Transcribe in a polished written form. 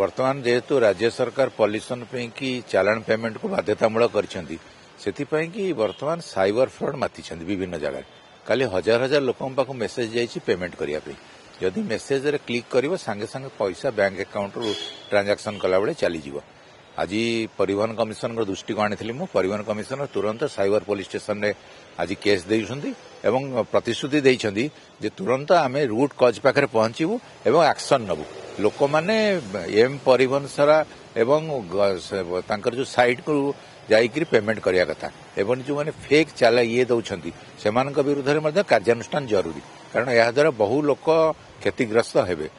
बर्तमान जेहेतु राज्य सरकार पॉल्यूशन कि चालान पेमेंट को बाध्यतामूलक कर बर्तमान साइबर फ्रॉड माति विभिन्न जगह काली हजार हजार लोक मेसेज जाइए पेमेंट करने जदि मेसेज रे क्लिक कर सांगे सांगे पैसा बैंक अकाउंट रु ट्रांजैक्शन कला बेले चलीज आज परिवहन कमिशनर दृष्टि को आनी परिवहन कमिशनर तुरंत साइबर पुलिस स्टेशन रे आज केस देइछंती एवं प्रतिश्रुति देइछंती जे तुरंत आमे रूट कज पाखरे पहुंचीबू एवं एक्शन नबू लोक माने एम परिवहन सारा एवं तांकर जो साइट को जाइकरी पेमेंट करिया कथा एवं जो माने फेक चाला ये दउछंती सेमानक विरुद्ध रे कार्यानुष्ठान जरूरी कारण या द्वारा बहु लोक क्षतिग्रस्त हेबे।